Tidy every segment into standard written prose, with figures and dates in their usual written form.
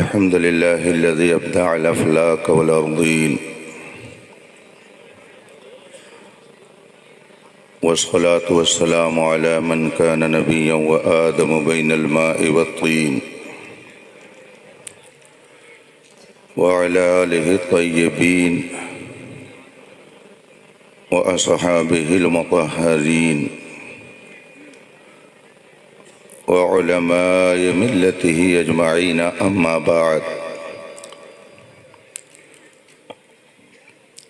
الحمد لله الذي أبدع الأفلاك والأرضين، والصلاة والسلام على من كان نبيا وآدم بين الماء والطين، وعلى آله الطيبين وأصحابه المطهرين وعلماء ملته أجمعين، أما بعد.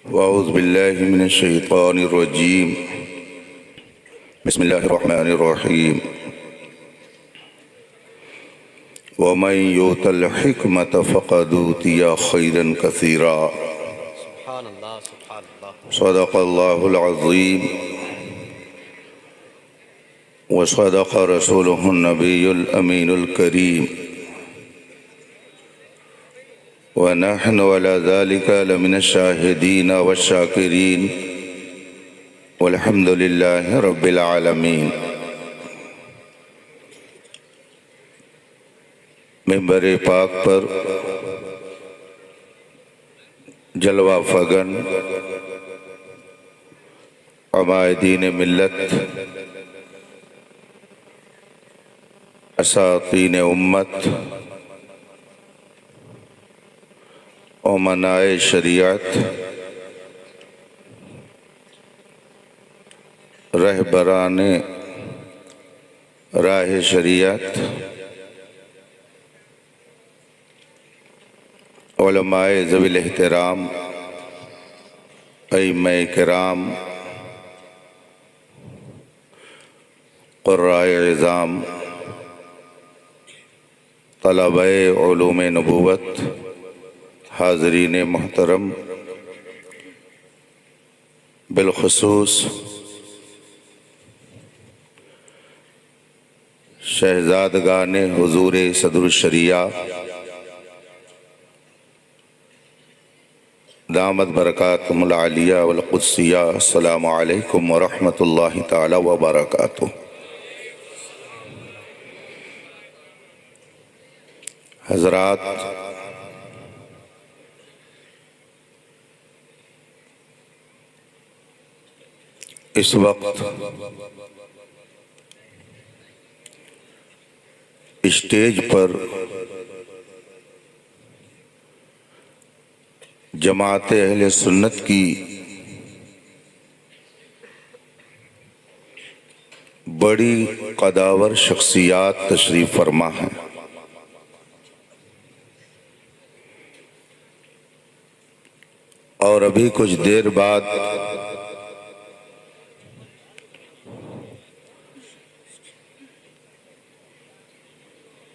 وأعوذ بالله من الشيطان الرجيم. بسم الله الرحمن الرحيم. ومن يؤت الحكمة فقد أوتي خيرا كثيرا. سبحان اللہ سبحان اللہ. صدق الله العظيم وصدق رسوله النبي الأمين الكريم، ونحن على ذلك لمن الشاهدين والشاكرين، والحمد لله رب العالمين. منبر پاک پر جلوہ فگن عمائدین ملت، اساطین امت، امنائے شریعت، رہبران راہ شریعت، علماء ذوی الاحترام، ائمہ کرام، قراء عظام، طلبہ علوم نبوت، حاضرین محترم، بالخصوص شہزادگان حضور صدر الشریعہ دامت برکاتہم العالیہ والقدسیہ، السلام علیکم ورحمۃ اللہ تعالی وبرکاتہ. حضرات، اس وقت اسٹیج پر جماعت اہل سنت کی بڑی قداور شخصیات تشریف فرما ہیں. اور ابھی کچھ دیر بعد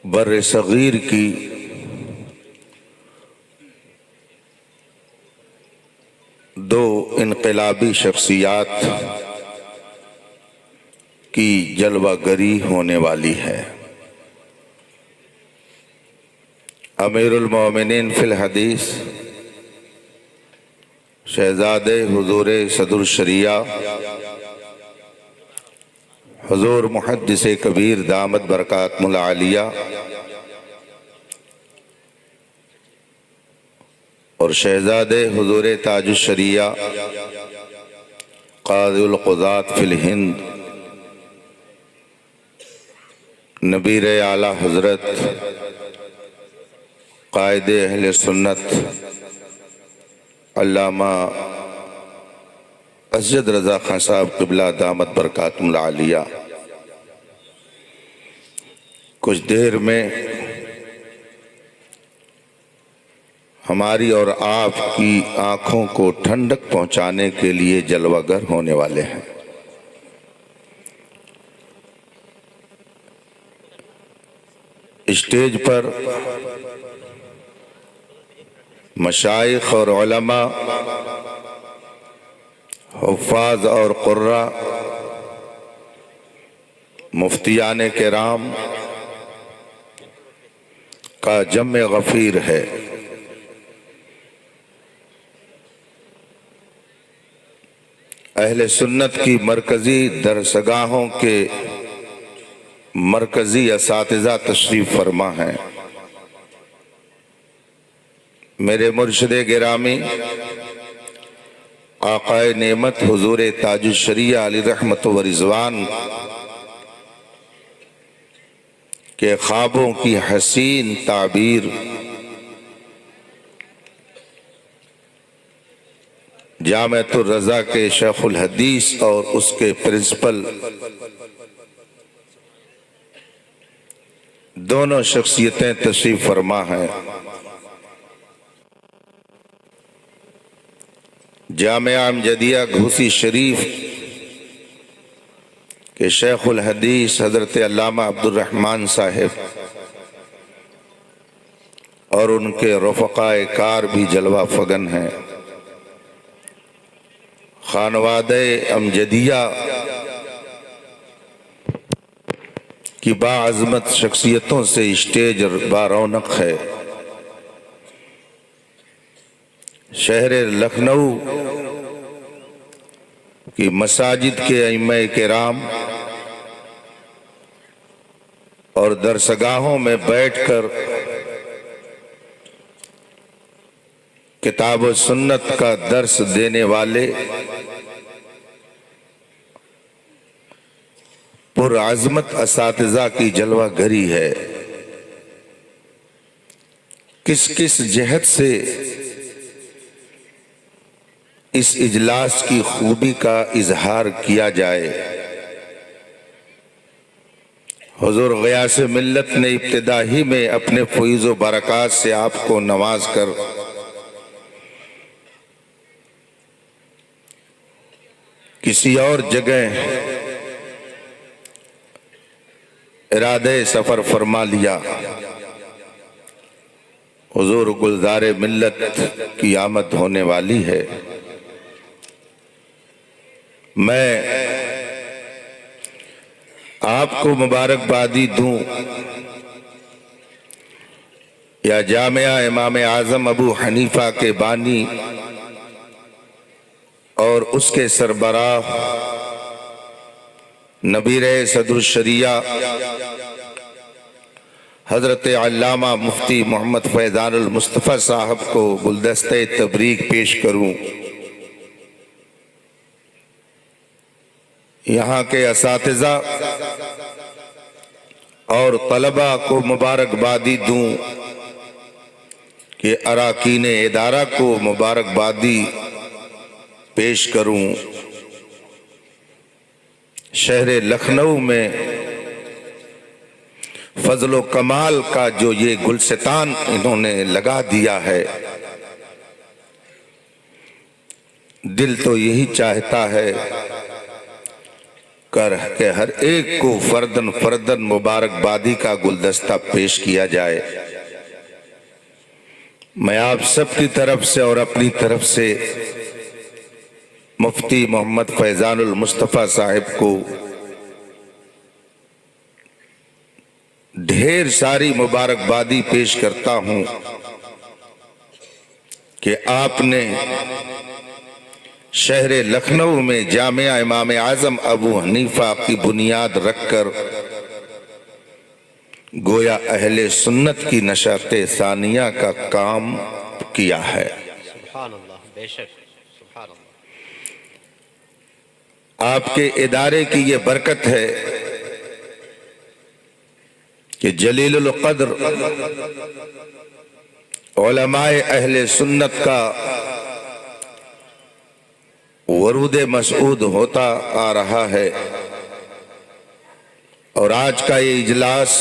بر صغیر کی دو انقلابی شخصیات کی جلوہ گری ہونے والی ہے. امیر المومنین فی الحدیث شہزادے حضور صدر الشریعہ حضور محدث کبیر دامت برکاتہم العالیہ اور شہزادے حضور تاج الشریعہ قاضی القضاة فی الہند نبیر اعلیٰ حضرت قائد اہل سنت علامہ اسجد رضا خان صاحب قبلہ دامت برکاتہم العالیہ کچھ دیر میں ہماری اور آپ کی آنکھوں کو ٹھنڈک پہنچانے کے لیے جلوہ گر ہونے والے ہیں. اسٹیج پر مشائخ اور علماء، حفاظ اور قراء، مفتیان کرام کا جمع غفیر ہے. اہل سنت کی مرکزی درسگاہوں کے مرکزی اساتذہ تشریف فرما ہیں. میرے مرشد گرامی آقائے نعمت حضور تاج الشریعہ علی رحمت و رضوان کے خوابوں کی حسین تعبیر جامعۃ الرضا کے شیخ الحدیث اور اس کے پرنسپل دونوں شخصیتیں تشریف فرما ہیں۔ جامعہ امجدیہ گھوسی شریف کے شیخ الحدیث حضرت علامہ عبدالرحمن صاحب اور ان کے رفقاء کار بھی جلوہ فگن ہیں۔ خانوادہ امجدیہ کی باعظمت شخصیتوں سے اسٹیج بارونق ہے۔ شہر لکھنؤ کی مساجد کے ائمہ کرام اور درسگاہوں میں بیٹھ کر کتاب و سنت کا درس دینے والے پرعظمت اساتذہ کی جلوہ گری ہے۔ کس کس جہت سے اس اجلاس کی خوبی کا اظہار کیا جائے۔ حضور غیاث ملت نے ابتدا ہی میں اپنے فیض و برکات سے آپ کو نواز کر کسی اور جگہ ارادہ سفر فرما لیا۔ حضور گلزار ملت کی آمد ہونے والی ہے۔ میں آپ کو مبارکبادی دوں یا جامعہ امام اعظم ابو حنیفہ کے بانی اور اس کے سربراہ نبیر صدر الشریعہ حضرت علامہ مفتی محمد فیضان المصطفیٰ صاحب کو گلدستہ تبریک پیش کروں۔ یہاں کے اساتذہ اور طلبہ کو مبارکبادی دوں کہ اراکین ادارہ کو مبارکبادی پیش کروں۔ شہر لکھنؤ میں فضل و کمال کا جو یہ گلستان انہوں نے لگا دیا ہے، دل تو یہی چاہتا ہے کہ ہر ایک کو فردن فردن مبارکبادی کا گلدستہ پیش کیا جائے۔ میں آپ سب کی طرف سے اور اپنی طرف سے مفتی محمد فیضان المصطفیٰ صاحب کو ڈھیر ساری مبارکبادی پیش کرتا ہوں کہ آپ نے شہر لکھنؤ میں جامعہ امام اعظم ابو حنیفہ کی بنیاد رکھ کر گویا اہل سنت کی نشاط ثانیہ کا کام کیا ہے۔ سبحان اللہ، بے شک، سبحان اللہ۔ آپ کے ادارے کی یہ برکت ہے کہ جلیل القدر علماء اہل سنت کا ورود مسعود ہوتا آ رہا ہے، اور آج کا یہ اجلاس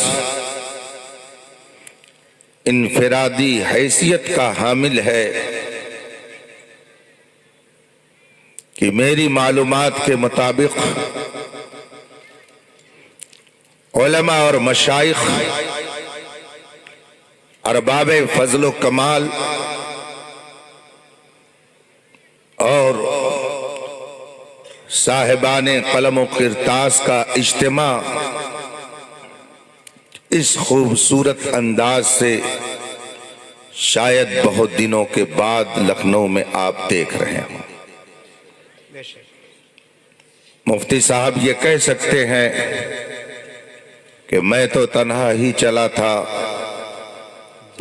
انفرادی حیثیت کا حامل ہے کہ میری معلومات کے مطابق علماء اور مشائخ ارباب فضل و کمال اور صاحبان قلم و کرتاس کا اجتماع اس خوبصورت انداز سے شاید بہت دنوں کے بعد لکھنؤ میں آپ دیکھ رہے ہیں۔ بے شک۔ مفتی صاحب یہ کہہ سکتے ہیں کہ میں تو تنہا ہی چلا تھا،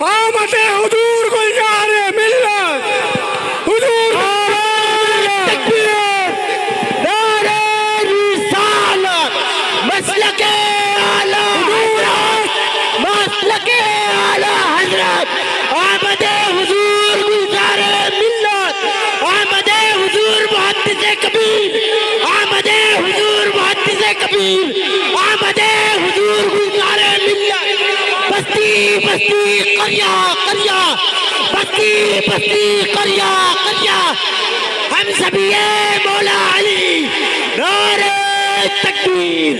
آمد حضور گلزار ملت حضور تکبیر نعرہ رسالت مسلک اعلی حضرت مسلک اعلی حضرت آمد حضور گلزار ملت آمد حضور محدث کبیر آمد حضور محدث کبیر آمد حضور گلزار ملت بستی بستی قریہ قریہ بستی بستی قریہ قریہ ہم سبھی مولا علی نعرہ تکبیر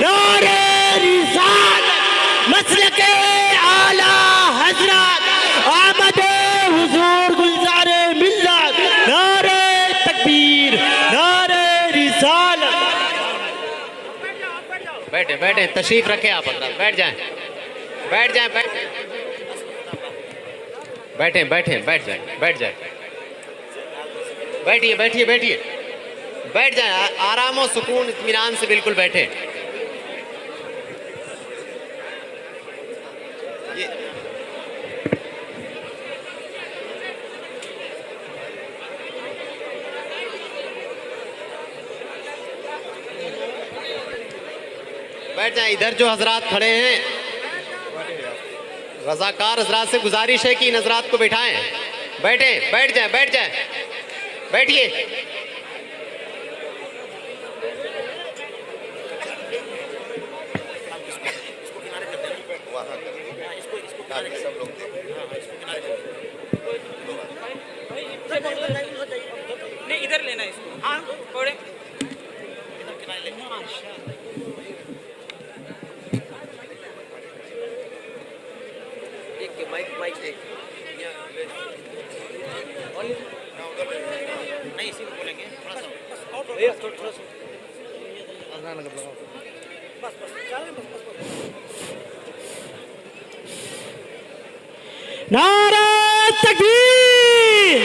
نعرہ رسالت مسلک اعلی حضرت آمد حضور گلزار ملت نعرہ تکبیر نعرہ رسالت بیٹھیں بیٹھیں تشریف رکھیں آپ حضرات بیٹھ جائیں بیٹھ جائیں بیٹھیں بیٹھیں بیٹھ جائیں بیٹھ جائیں بیٹھیے بیٹھیے بیٹھیے بیٹھ جائیں آرام و سکون اطمینان سے بالکل بیٹھیں بیٹھ جائیں ادھر جو حضرات کھڑے ہیں رضاکار حضرات سے گزارش ہے کہ ان حضرات کو بٹھائیں بیٹھیں بیٹھ جائیں بیٹھیے نہیں ادھر لینا ہے اس کو ہاں تھوڑے نہیں اسی کو بولیں گے تھوڑا سا نعرہ تکبیر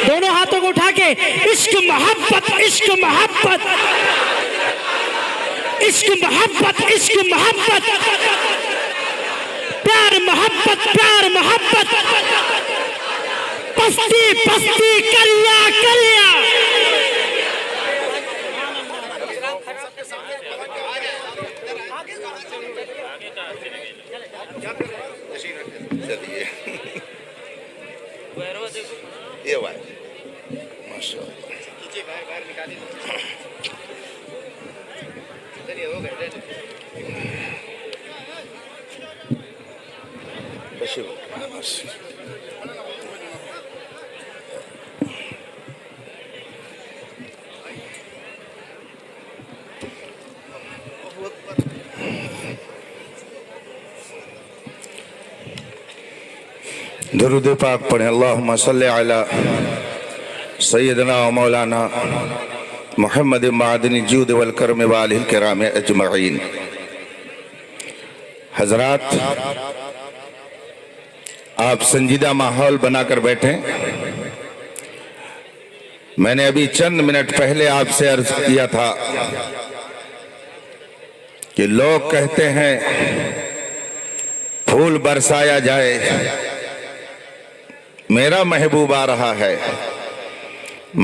دونوں ہاتھوں کو اٹھا کے عشق محبت عشق محبت عشق محبت عشق محبت پیار محبت پیار محبت پستی پستی کریا کریا چلیے یہ بات ماشاء اللہ چلیے ہو گئے درود پاک پڑھیں اللہم صلی علی سیدنا و مولانا محمد معدن الجود والکرم والہ الکرام اجمعین. حضرات آپ سنجیدہ ماحول بنا کر بیٹھیں. میں نے ابھی چند منٹ پہلے آپ سے عرض کیا تھا کہ لوگ کہتے ہیں پھول برسایا جائے، میرا محبوب آ رہا ہے،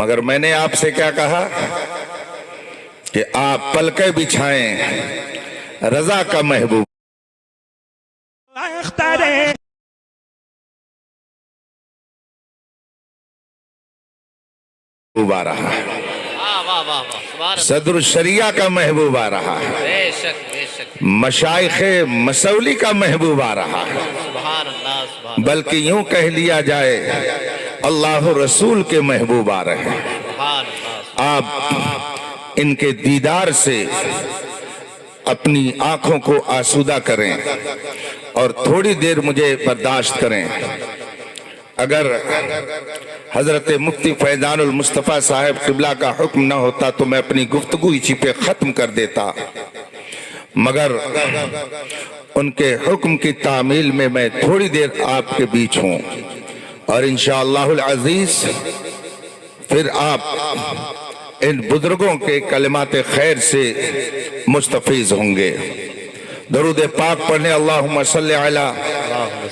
مگر میں نے آپ سے کیا کہا کہ آپ پلکیں بچھائیں، رضا کا محبوب آ رہا ہے، واہ واہ واہ واہ سبحان اللہ صدر الشریعہ کا محبوب آ رہا ہے، بے شک بے شک مشائخ مسولی کا محبوب آ رہا ہے. سبحان اللہ سبحان بلکہ یوں کہہ لیا جائے اللہ رسول کے محبوب آ رہے ہیں. اللہ آپ ان کے دیدار سے اپنی آنکھوں کو آسودہ کریں اور تھوڑی دیر مجھے برداشت کریں. اگر حضرت مفتی فیضان المصطفیٰ صاحب قبلہ کا حکم نہ ہوتا تو میں اپنی گفتگو اسی پہ ختم کر دیتا، مگر ان کے حکم کی تعمیل میں تھوڑی دیر آپ کے بیچ ہوں، اور انشاءاللہ العزیز پھر آپ ان بزرگوں کے کلمات خیر سے مستفیض ہوں گے. درود پاک پڑھنے اللہم صلی علی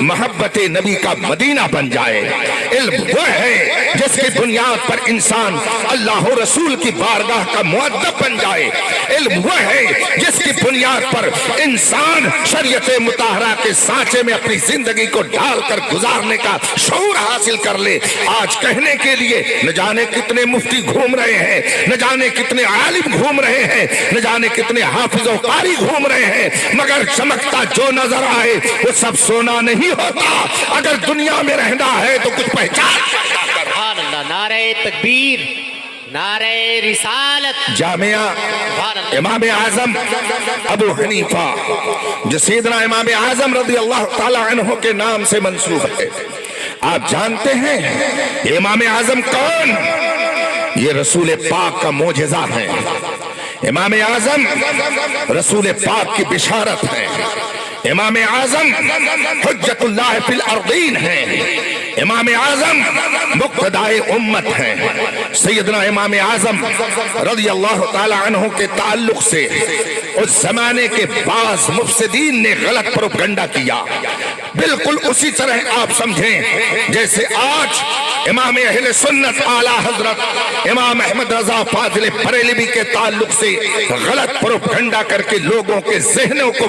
محبت نبی کا مدینہ بن جائے. علم وہ ہے جس کی بنیاد پر انسان اللہ و رسول کی بارگاہ کا مؤدب بن جائے. علم وہ ہے جس کی بنیاد پر انسان شریعت مطہرہ کے سانچے میں اپنی زندگی کو ڈال کر گزارنے کا شعور حاصل کر لے. آج کہنے کے لیے نہ جانے کتنے مفتی گھوم رہے ہیں, نہ جانے کتنے عالم گھوم رہے ہیں, نہ جانے کتنے حافظ و قاری گھوم رہے ہیں, مگر چمکتا جو نظر آئے وہ سب سونا نہیں ہوتا. اگر دنیا میں رہنا ہے تو کچھ پہچان. سبحان اللہ. نعرہ تکبیر, نعرہ رسالت. جامعہ امام اعظم ابو حنیفہ جو سیدنا امام اعظم رضی اللہ تعالی عنہ کے نام سے منسوب ہے. آپ جانتے ہیں امام اعظم کون؟ یہ رسول پاک کا معجزہ ہے. امام اعظم رسول پاک کی بشارت ہے. امام اعظم حجت اللہ فی الارضین ہیں. امام اعظم مقتدائے امت ہیں. سیدنا امام اعظم رضی اللہ تعالی عنہ کے تعلق سے اس زمانے کے بعض مفسدین نے غلط پروپگنڈا کیا. بالکل اسی طرح آپ سمجھیں جیسے آج امام اہل سنت اعلی حضرت امام احمد رضا فاضل بریلوی کے تعلق سے غلط پروپگنڈا کر کے لوگوں کے ذہنوں کو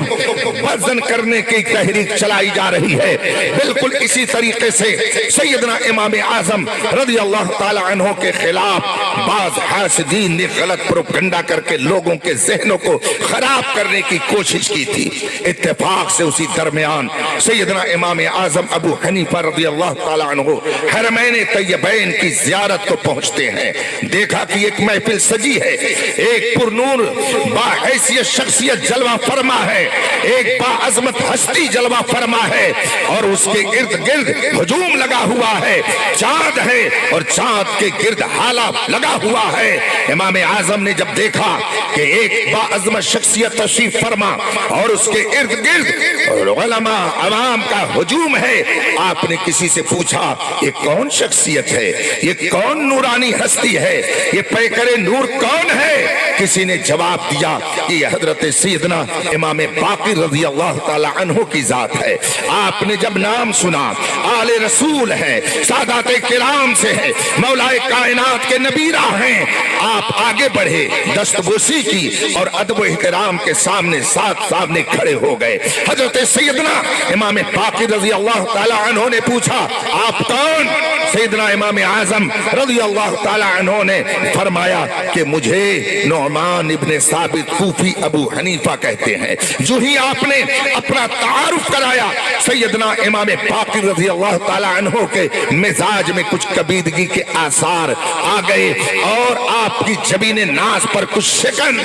وزن کرنے کی تحریک چلائی جا رہی ہے. بالکل اسی طریقے سے سیدنا امام اعظم رضی اللہ تعالی عنہ کے خلاف بعض حاسدین نے غلط پروپگنڈا کر کے لوگوں کے ذہنوں کو خراب کرنے کی کوشش کی تھی. اتفاق سے اسی درمیان سیدنا امام اعظم ابو حنیفہ رضی اللہ تعالی عنہ حرمین طیبین کی زیارت کو پہنچتے ہیں. دیکھا کہ ایک محفل سجی ہے, ایک پرنور باحیثیت شخصیت جلوہ فرما ہے, ایک باعظمت ہستی جلوہ فرما ہے, اور اس کے ارد گرد ہجوم لگا ہوا ہے. چاند ہے اور چاند کے گرد حالہ لگا ہوا ہے. امام اعظم نے جب دیکھا کہ ایک باعظمت شخصیت تشریف فرما اور اس کے ارد گرد علماء عوام کا ہجوم ہے, آپ نے کسی سے پوچھا یہ کون شخصیت ہے, یہ کون نورانی ہستی ہے, یہ پیکر نور کون ہے؟ کسی نے جواب دیا کہ یہ حضرت سیدنا امام باقر رضی اللہ تعالی عنہ کی ذات ہے. آپ نے جب نام سنا, آل رسول ہے, سادات کرام سے ہے, مولا کائنات کے نبیرہ ہیں, آپ آگے بڑھے, دست بوسی کی اور ادب و احترام کے سامنے سامنے کھڑے ہو گئے. حضرت سیدنا امام باقر رضی اللہ تعالی عنہ نے پوچھا آپ کون؟ سیدنا امام اعظم رضی اللہ تعالی عنہ نے فرمایا کہ مجھے نعمان ابن ثابت کوفی ابو حنیفہ کہتے ہیں. جو ہی آپ نے اپنا تعارف کرایا, سیدنا امام باقر رضی اللہ تعالی عنہ کے مزاج میں کچھ کبیدگی کے آثار آ گئے اور آپ کی جبین ناز پر کچھ شکن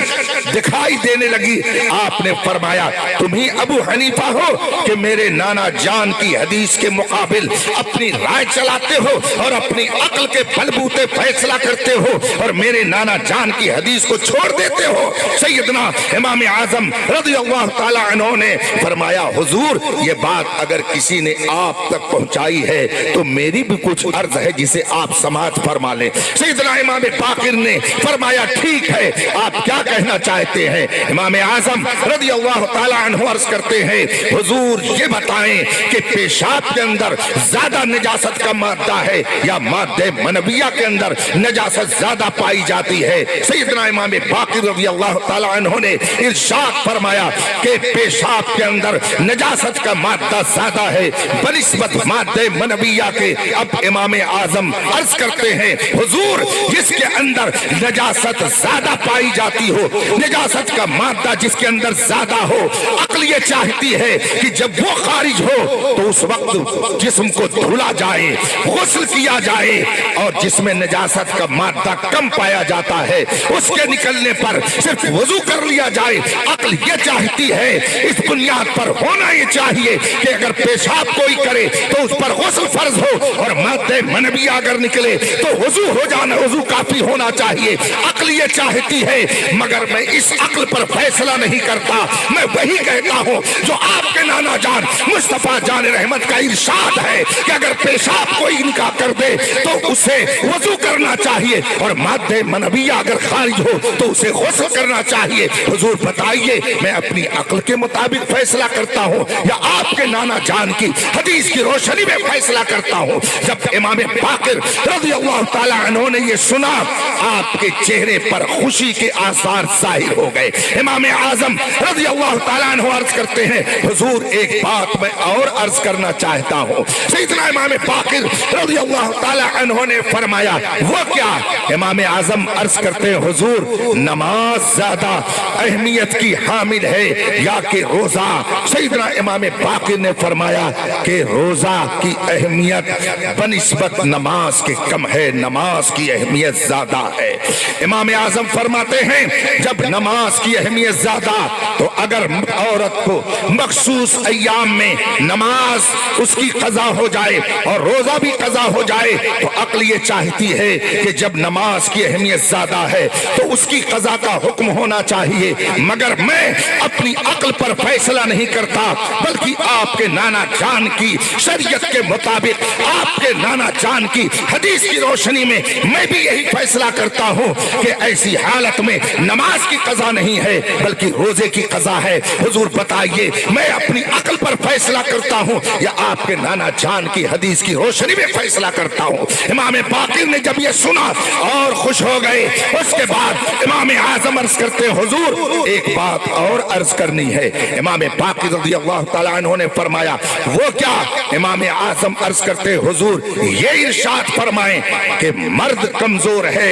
دکھائی دینے لگی. آپ نے فرمایا تم ہی ابو حنیفہ ہو کہ میرے نانا جان کی حدیث کے مقابل اپنی رائے چلاتے ہو اور اپنی عقل کے بل بوتے فیصلہ کرتے ہو اور میرے نانا جان کی حدیث کو چھوڑ دیتے ہو. سیدنا امام اعظم رضی اللہ تعالی عنہ نے فرمایا حضور یہ بات اگر کسی نے آپ تک پہنچائی ہے تو میری بھی کچھ عرض ہے جسے آپ سماعت فرما لیں. سیدنا امام باقر نے فرمایا ٹھیک ہے, آپ کیا کہنا چاہتے ہیں؟ امام اعظم رضی اللہ تعالی عنہ عرض کرتے ہیں حضور یہ بتائیں کہ پیشاب کے اندر زیادہ نجاست کا مادہ ہے یا مادہ منویہ کے اندر نجاست زیادہ پائی جاتی ہے؟ سیدنا امام باقر رضی اللہ تعالی عنہ نے ارشاد فرمایا کہ پیشاب کے اندر نجاست کا مادہ زیادہ ہے بنسبت مادہ منویہ کے. اب امام اعظم عرض کرتے ہیں حضور جس کے اندر نجاست زیادہ پائی جاتی ہو, نجاست کا مادہ جس کے اندر زیادہ ہو, عقل یہ چاہتی ہے کہ جب وہ خارج ہو تو اس وقت جسم کو دھلا جائے, غسل کیا جائے, اور جس میں نجاست کا مادہ کم پایا جاتا ہے اس کے نکلنے پر صرف وضو کر لیا جائے. عقل یہ چاہتی ہے, اس بنیاد پر ہونا یہ چاہیے کہ اگر پیشاب کوئی کرے تو اس پر غسل فرض ہو اور مادہ منویہ اگر نکلے تو وضو ہو جانا, وضو کافی ہونا چاہیے. عقل یہ چاہتی ہے, مگر میں اس عقل پر فیصلہ نہیں کرتا, میں وہی کہتا دیتا ہوں جو آپ کے نانا جان مصطفیٰ جان رحمت کا ارشاد ہے کہ اگر پیشاب کوئی ان کا کر دے تو اسے وضو کرنا چاہیے اور مادہ منویہ اگر خارج ہو تو اسے غسل کرنا چاہیے. حضور بتائیے میں اپنی عقل کے مطابق فیصلہ کرتا ہوں یا آپ کے نانا جان کی حدیث کی روشنی میں فیصلہ کرتا ہوں؟ جب امام باقر رضی اللہ تعالیٰ عنہ نے یہ سنا آپ کے چہرے پر خوشی کے آثار ظاہر ہو گئے. امام اعظم رضی اللہ تعالیٰ عنہ عرض کرتے ہیں حضور ایک بات میں اور عرض کرنا چاہتا ہوں. سیدنا امام باقر رضی اللہ تعالیٰ عنہ نے فرمایا وہ کیا؟ امام اعظم عرض کرتے ہیں حضور نماز زیادہ اہمیت کی حامل ہے یا کہ روزہ؟ سیدنا امام باقر نے فرمایا کہ روزہ کی اہمیت بنسبت نماز کے کم ہے، نماز کی اہمیت زیادہ ہے. امام اعظم فرماتے ہیں جب نماز کی اہمیت زیادہ تو اگر عورت کو مخصوص ایام میں نماز اس کی قضا ہو جائے اور روزہ بھی قضا ہو جائے تو عقل یہ چاہتی ہے کہ جب نماز کی اہمیت زیادہ ہے تو اس کی قضا کا حکم ہونا چاہیے. مگر میں اپنی عقل پر فیصلہ نہیں کرتا بلکہ آپ کے نانا جان کی شریعت کے مطابق آپ کے نانا جان کی حدیث کی روشنی میں میں بھی یہی فیصلہ کرتا ہوں کہ ایسی حالت میں نماز کی قضا نہیں ہے بلکہ روزے کی قضا ہے. حضور بتائیے میں اپنی عقل پر فیصلہ کرتا ہوں یا آپ کے نانا جان کی حدیث کی روشنی میں فیصلہ کرتا ہوں؟ امام باقر نے جب یہ سنا اور خوش ہو گئے. اس کے بعد امام اعظم عرض کرتے حضور ایک بات اور عرض کرنی ہے. امام باقر رضی اللہ تعالیٰ عنہ نے فرمایا وہ کیا؟ امام اعظم عرض کرتے حضور یہ ارشاد فرمائیں کہ مرد کمزور ہے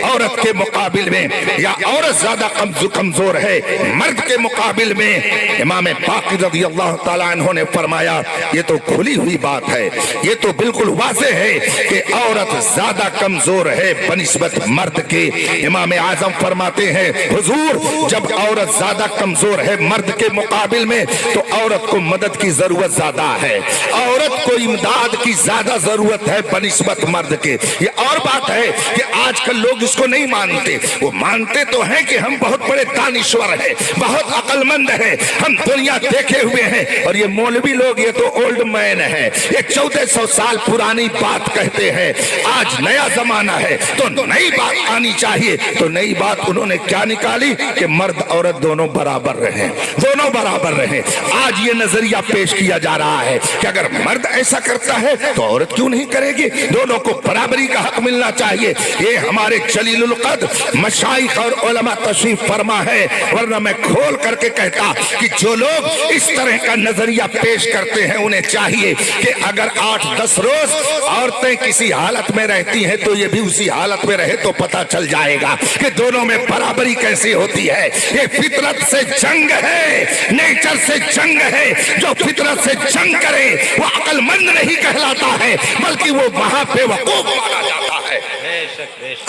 عورت کے مقابل میں یا عورت زیادہ کمزور ہے مرد کے مقابل میں؟ امام باقر رضی اللہ تعالیٰ عنہ نے فرمایا یہ تو کھلی ہوئی بات ہے، یہ تو بالکل واضح ہے کہ عورت زیادہ کمزور ہے بنسبت مرد کے. امام اعظم فرماتے ہیں حضور جب عورت زیادہ کمزور ہے مرد کے مقابل میں تو عورت کو مدد کی ضرورت زیادہ ہے، عورت کو امداد کی زیادہ ضرورت ہے بنسبت مرد کے. یہ اور بات ہے کہ آج کل لوگ اس کو نہیں مانتے. وہ مانتے تو ہیں کہ ہم بہت بڑے دانشور ہیں، بہت عقل مند ہیں، ہم دنیا دیکھے ہوئے ہیں اور یہ مولوی لوگ یہ تو اولڈ مین ہے، یہ 1400 سال پرانی بات کہتے ہیں. آج نیا زمانہ ہے تو نئی بات آنی چاہیے. تو نئی بات انہوں نے کیا نکالی کہ مرد عورت دونوں برابر رہیں، دونوں برابر رہیں. آج یہ نظریہ پیش کیا جا رہا ہے کہ اگر مرد ایسا کرتا ہے تو عورت کیوں نہیں کرے گی؟ دونوں کو برابری کا حق ملنا چاہیے. یہ ہمارے جلیل القدر مشائخ اور علماء تشریف فرما ہے، ورنہ میں کھول کر کے کہتا کہ جو لوگ اس طرح کا نظریہ پیش کرتے ہیں انہیں چاہیے کہ اگر 8-10 روز عورتیں کسی حالت میں رہتی ہیں تو یہ بھی اسی حالت میں رہے تو پتہ چل جائے گا کہ دونوں میں برابری کیسی ہوتی ہے. یہ فطرت سے جنگ ہے، نیچر سے جنگ ہے. جو فطرت سے جنگ کرے وہ عقل مند نہیں کہلاتا ہے بلکہ وہ وہاں بے وقوف مانا جاتا ہے.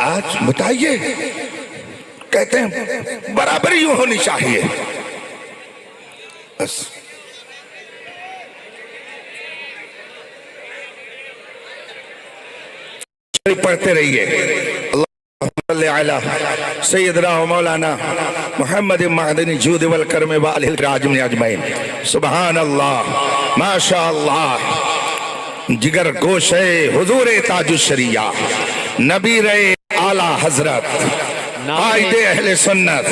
آج بتائیے کہتے ہیں برابری ہونی چاہیے. بس پڑھتے رہیے. اللہم صلی علی سیدنا و مولانا محمد معدن جود والکرم والہ الراجم اجمعین. سبحان اللہ، ماشاء اللہ. جگر گوش ہے حضور تاج الشریعہ، نبی رہے اعلیٰ حضرت، قائد اہل سنت،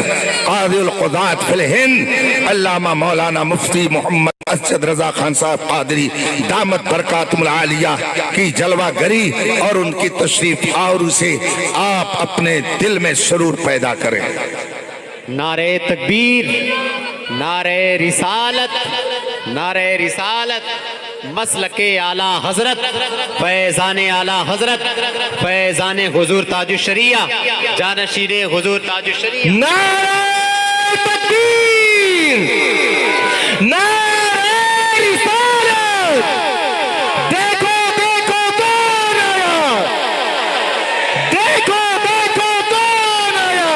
قاضی القضات فی الہند، علامہ مولانا مفتی محمد اسد رضا خان صاحب قادری دامت برکاتہم العالیہ کی جلوہ گری اور ان کی تشریف آور سے آپ اپنے دل میں سرور پیدا کریں. نعرہ تکبیر، نعرہ رسالت، نعرہ رسالت، مسلک اعلیٰ حضرت، فیضان اعلیٰ حضرت، فیضان حضور تاج الشریعہ، جانشین حضور تاج الشریعہ. نعرہ تکبیر، نعرہ رسالت. دیکھو دیکھو کون آیا، دیکھو دیکھو کون آیا،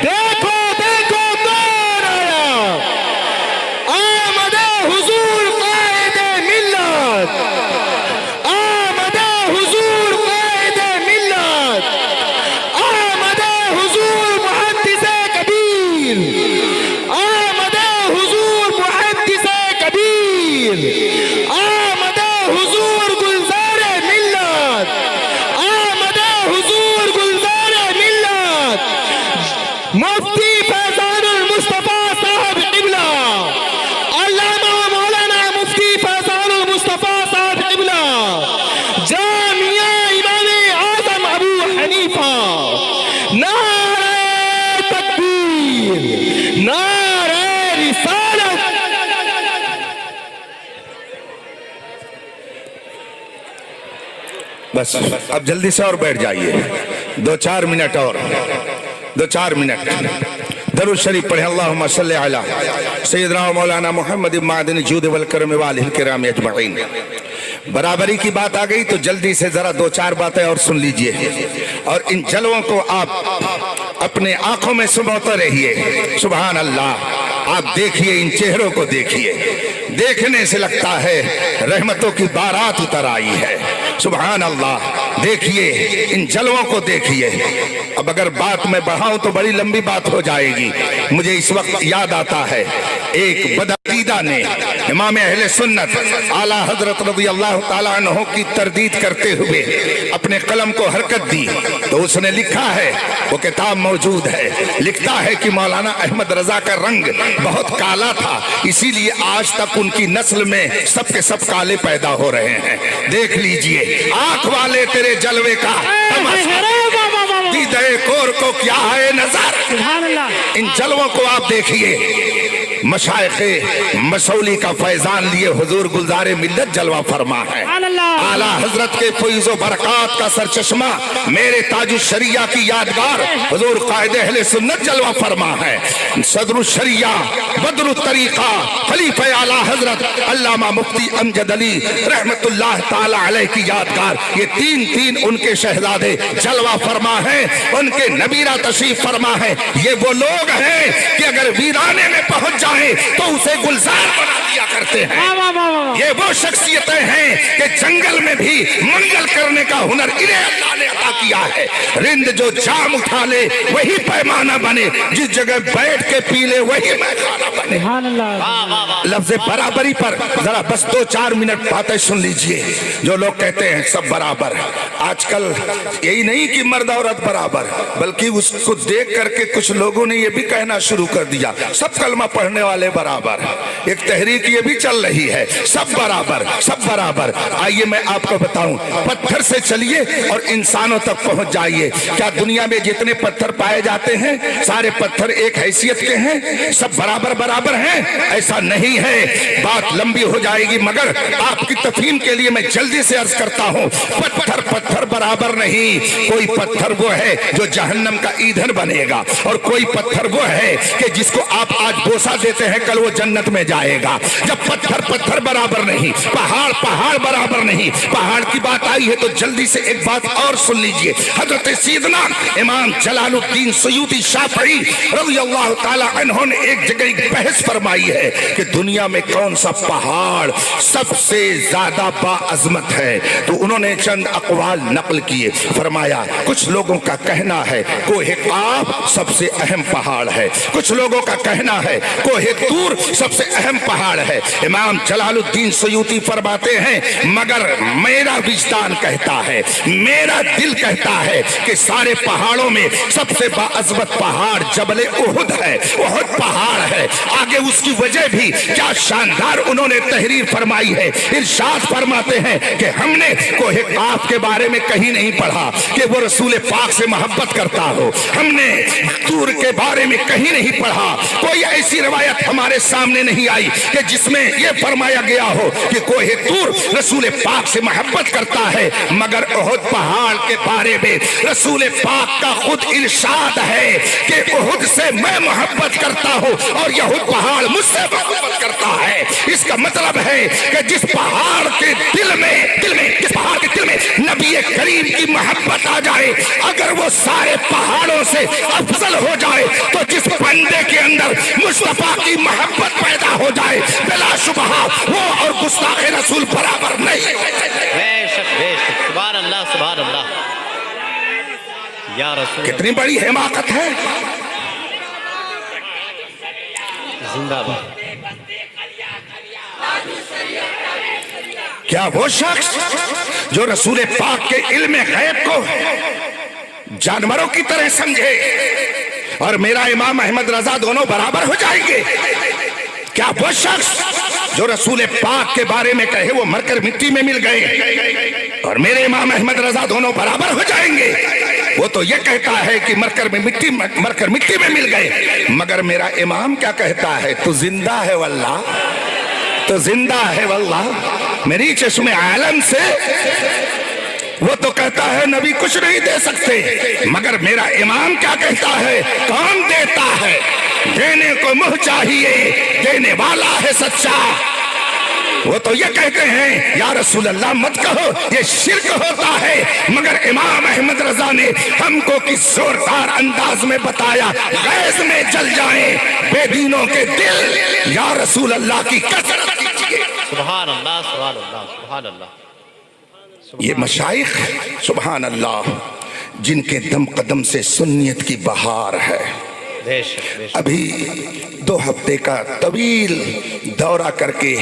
دیکھو دیکھو کون آیا. آمد حضور قائد ملت، آمد حضور قائد ملت، آمد حضور محدث کبیر، آمد تکبیر نعرہ رسالت بس اب جلدی سے اور بیٹھ جائیے 2-4 منٹ اور 2-4 منٹ درود شریف پڑھیں اللہم صلی علی سیدنا و مولانا محمد معدن جود والکرم والہ الکرام اجمعین برابری کی بات آ گئی تو جلدی سے ذرا 2-4 باتیں اور سن لیجئے اور ان جلووں کو آپ اپنے آنکھوں میں سموتے رہیے سبحان اللہ آپ دیکھیے ان چہروں کو دیکھیے دیکھنے سے لگتا ہے رحمتوں کی بارات اتر آئی ہے سبحان اللہ دیکھیے ان جلووں کو دیکھیے اب اگر بات میں بڑھاؤں تو بڑی لمبی بات ہو جائے گی مجھے اس وقت یاد آتا ہے ایک بدعقیدہ نے امام اہل سنت اعلیٰ حضرت رضی اللہ تعالیٰ عنہ کی تردید کرتے ہوئے اپنے قلم کو حرکت دی تو اس نے لکھا ہے وہ کتاب موجود ہے لکھتا ہے کہ مولانا احمد رضا کا رنگ بہت کالا تھا اسی لیے آج تک ان کی نسل میں سب کے سب کالے پیدا ہو رہے ہیں دیکھ لیجئے آنکھ والے تیرے جلوے کا دیدے کور کو کیا ہے نظر ان جلووں کو آپ دیکھیے مشائخ مسولی کا فیضان لیے حضور گلزار ملت جلوہ فرما ہے اعلیٰ حضرت کے فیض و برکات کا سرچشمہ میرے تاج الشریعہ کی یادگار حضور قائد اہل سنت جلوہ فرما ہے صدر الشریعہ بدر الطریقہ خلیفہ اعلیٰ حضرت علامہ مفتی امجد علی رحمت اللہ تعالی علیہ کی یادگار یہ تین ان کے شہزادے جلوہ فرما ہیں ان کے نبیرہ تشریف فرما ہے یہ وہ لوگ ہیں کہ اگر ویرانے میں پہنچ جائیں تو اسے گلزار بنا دیا کرتے ہیں یہ وہ شخصیتیں ہیں کہ جنگل میں بھی منگل کرنے کا ہنر انہیں اللہ نے عطا کیا ہے رند جو جام اٹھا لے وہی پیمانہ بنے جس جگہ بیٹھ کے پی لے وہی میخانہ بنے لفظ برابری پر ذرا بس 2-4 منٹ باتیں سن لیجئے جو لوگ کہتے ہیں سب برابر آج کل یہی نہیں کہ مرد عورت برابر بلکہ اس کو دیکھ کر کے کچھ لوگوں نے یہ بھی کہنا شروع کر دیا سب کلمہ پڑھنے والے برابر ایک تحریک یہ بھی چل رہی ہے سب برابر آئیے میں آپ کو بتاؤں پتھر سے چلیے اور انسانوں تک پہنچ جائیے کیا دنیا میں جتنے پتھر پائے جاتے ہیں سارے پتھر ایک حیثیت کے ہیں سب برابر ہیں ایسا نہیں ہے بات لمبی ہو جائے گی مگر آپ کی تفہیم کے لیے میں جلدی سے عرض کرتا ہوں پتھر برابر نہیں کوئی پتھر وہ ہے جو جہنم کا ایندھن بنے گا اور کوئی پتھر وہ ہے کہ جس کو آپ آج بوسا دیتے ہیں کل وہ جنت میں جائے گا جب پتھر برابر نہیں پہاڑ برابر نہیں پہاڑ کی بات آئی ہے تو جلدی سے ایک بات اور سن لیجئے حضرت سیدنا امام جلال الدین سیوطی شافعی رضی اللہ تعالی عنہ نے ایک جگہ ایک بحث فرمائی ہے کہ دنیا میں کون سا پہاڑ سب سے زیادہ باعظمت ہے تو انہوں نے چند اقوال نقل کیے فرمایا کچھ لوگوں کا کہنا ہے کوہ قاف سب سے اہم پہاڑ ہے کچھ لوگوں کا کہنا ہے کوہ طور سب سے اہم پہاڑ ہے امام جلال الدین سیوطی فرماتے ہیں مگر میرا وجدان کہتا ہے میرا دل کہتا ہے کہ سارے پہاڑوں میں سب سے باعظمت پہاڑ جبل احد ہے احد پہاڑ ہے آگے اس کی وجہ بھی کیا شاندار انہوں نے تحریر فرمائی ہے ارشاد فرماتے ہیں کہ ہم نے کوہ قاف کے بارے میں کہیں نہیں پڑھا کہ وہ رسول پاک سے محبت کرتا ہو ہم نے طور کے بارے میں کہیں نہیں پڑھا کوئی ایسی روایت ہمارے سامنے نہیں آئی کہ جس میں یہ فرمایا گیا ہو کہ کوہ طور رسول پاک سے محبت کرتا ہے مگر احد پہاڑ کے بارے میں رسول پاک کا خود ارشاد ہے کہ احد سے میں محبت کرتا ہوں اور یہ پہاڑ مجھ سے محبت کرتا ہے اس کا مطلب ہے کہ جس پہاڑ کے دل میں جس پہاڑ کے دل میں نبی کریم کی محبت آ جائے اگر وہ سارے پہاڑوں سے افضل ہو جائے تو جس بندے کے اندر مصطفیٰ کی محبت پیدا ہو جائے بلا شبہ وہ اور گستاخ رسول برابر نہیں بے شک سبحان اللہ یا رسول کتنی بڑی حماقت ہے زندہ باد کیا وہ شخص جو رسول پاک کے علم غیب کو جانوروں کی طرح سمجھے اور میرا امام احمد رضا دونوں برابر ہو جائیں گے کیا وہ شخص جو رسول پاک کے بارے میں کہے وہ مر کر مٹی میں مل گئے اور میرے امام احمد رضا دونوں برابر ہو جائیں گے وہ تو یہ کہتا ہے کہ مر کر مٹی میں مل گئے، مگر میرا امام کیا کہتا ہے؟ تو زندہ ہے واللہ، تو زندہ ہے واللہ، میری چشم عالم سے وہ تو کہتا ہے نبی کچھ نہیں دے سکتے، مگر میرا امام کیا کہتا ہے؟ کون دیتا ہے؟ دینے کو منہ چاہیے، دینے والا ہے سچا۔ وہ تو یہ کہتے ہیں یا رسول اللہ مت کہو یہ شرک ہوتا ہے، مگر امام احمد رضا نے ہم کو کس زوردار انداز میں بتایا، غیظ میں جل جائیں بے دینوں کے دل، یا رسول اللہ کی کثرت کیجیے۔ سبحان اللہ سبحان اللہ سبحان اللہ۔ یہ مشائخ سبحان اللہ جن کے دم قدم سے سنیت کی بہار ہے۔ بے شک بے شک۔ ابھی 2 ہفتے کا طویل دورہ کر کے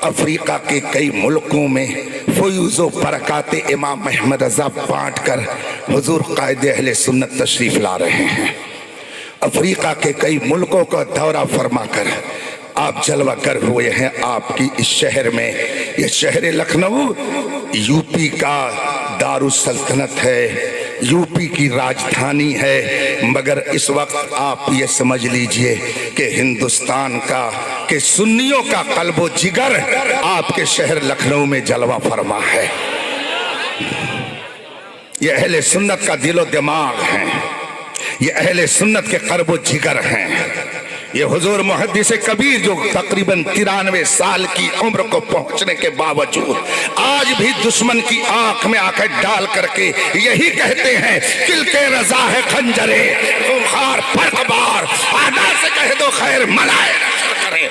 افریقہ کے کئی ملکوں میں فیوز و برکات امام احمد رضا بانٹ کر حضور قائد اہل سنت تشریف لا رہے ہیں۔ افریقہ کے کئی ملکوں کا دورہ فرما کر آپ جلوہ گر ہوئے ہیں آپ کی اس شہر میں۔ یہ شہر لکھنؤ یو پی کا دارالسلطنت ہے، یو پی کی راجدھانی ہے، مگر اس وقت آپ یہ سمجھ لیجئے کہ ہندوستان کا، کہ سنیوں کا قلب و جگر آپ کے شہر لکھنؤ میں جلوہ فرما ہے۔ یہ اہل سنت کا دل و دماغ ہیں، یہ اہل سنت کے قلب و جگر ہیں۔ یہ حضور محدث کبیر جو تقریباً 93 سال کی عمر کو پہنچنے کے باوجود آج بھی دشمن کی آنکھ میں آنکھیں ڈال کر کے یہی کہتے ہیں کل کے رضا ہے خنجرے خونخوار فرق بار، آدھا سے کہہ دو خیر ملائے نشر کرے۔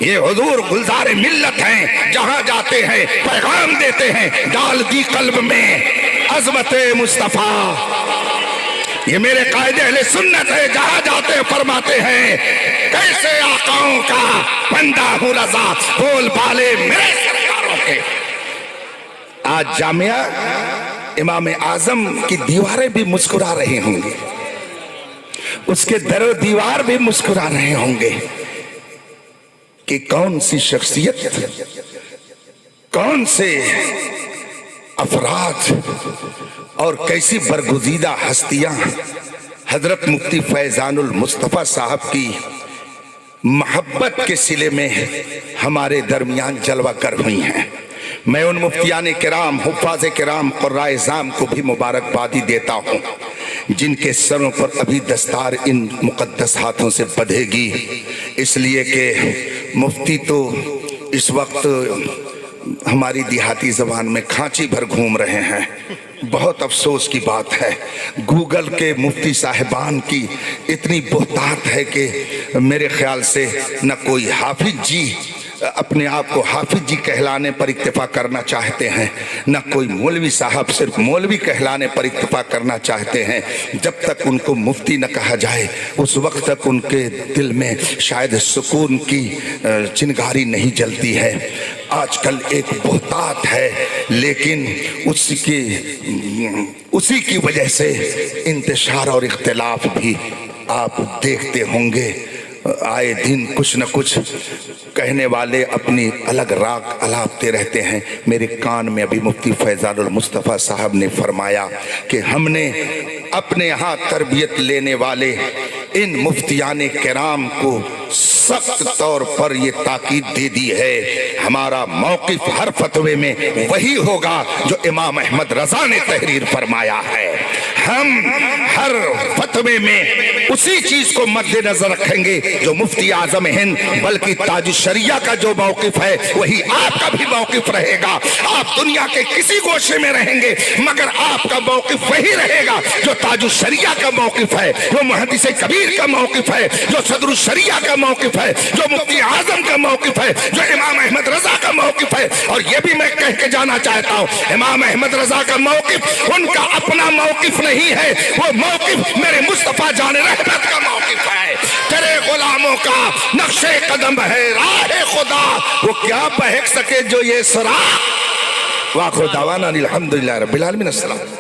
یہ حضور گلزار ملت ہیں، جہاں جاتے ہیں پیغام دیتے ہیں، ڈال دی قلب میں عظمت مصطفیٰ۔ یہ میرے قائد اہل سنت ہے، جہاں جاتے فرماتے ہیں کیسے آقاؤں کا بندہ ہوں رضا، بول بالے میرے سرکاروں کے۔ آج جامعہ امام اعظم کی دیواریں بھی مسکرا رہے ہوں گے، اس کے در و دیوار بھی مسکرا رہے ہوں گے کہ کون سی شخصیت، کون سے افراد اور کیسی برگزیدہ ہستیاں حضرت مفتی فیضان المصطفیٰ صاحب کی محبت کے صلے میں ہمارے درمیان جلوہ گر ہوئی ہیں۔ میں ان مفتیان کرام، حفاظ کرام، قرائے عظام کو بھی مبارکبادی دیتا ہوں جن کے سروں پر ابھی دستار ان مقدس ہاتھوں سے بدھے گی، اس لیے کہ مفتی تو اس وقت ہماری دیہاتی زبان میں کھانچی بھر گھوم رہے ہیں۔ بہت افسوس کی بات ہے، گوگل کے مفتی صاحبان کی اتنی بہتات ہے کہ میرے خیال سے نہ کوئی حافظ جی اپنے آپ کو حافظ جی کہلانے پر اکتفا کرنا چاہتے ہیں، نہ کوئی مولوی صاحب صرف مولوی کہلانے پر اکتفا کرنا چاہتے ہیں۔ جب تک ان کو مفتی نہ کہا جائے اس وقت تک ان کے دل میں شاید سکون کی چنگاری نہیں جلتی ہے۔ آج کل ایک بہتات ہے، لیکن اسی کی وجہ سے انتشار اور اختلاف بھی آپ دیکھتے ہوں گے۔ آئے دن کچھ نہ کچھ کہنے والے اپنی الگ راگ الاپتے رہتے ہیں۔ میرے کان میں ابھی مفتی فیضان المصطفیٰ صاحب نے فرمایا کہ ہم نے اپنے یہاں تربیت لینے والے ان مفتیان کرام کو سخت طور پر یہ تاکید دے دی ہے، ہمارا موقف ہر فتوے میں وہی ہوگا جو امام احمد رضا نے تحریر فرمایا ہے۔ ہم ہر فتوے میں اسی چیز کو مد نظر رکھیں گے جو مفتی اعظم ہند، بلکہ تاج الشریعہ کا جو موقف ہے وہی آپ کا بھی موقف رہے گا۔ آپ دنیا کے کسی گوشے میں رہیں گے مگر آپ کا موقف وہی رہے گا جو تاج الشریعہ کا موقف ہے، جو محدث کبیر کا موقف ہے، جو صدر الشریعہ کا موقف ہے، جو مفتی اعظم کا موقف ہے، جو امام احمد رضا کا موقف ہے۔ اور یہ بھی میں کہہ کے جانا چاہتا ہوں، امام احمد رضا کا موقف ان کا اپنا موقف نہیں ہے، وہ موقف میرے مصطفیٰ جان رحمت کا موقف ہے۔ تیرے غلاموں کا نقش قدم ہے راہ خدا، وہ کیا بہک سکے جو یہ سراغ۔ وآخر دعوانا الحمدللہ رب العالمین۔ السلام۔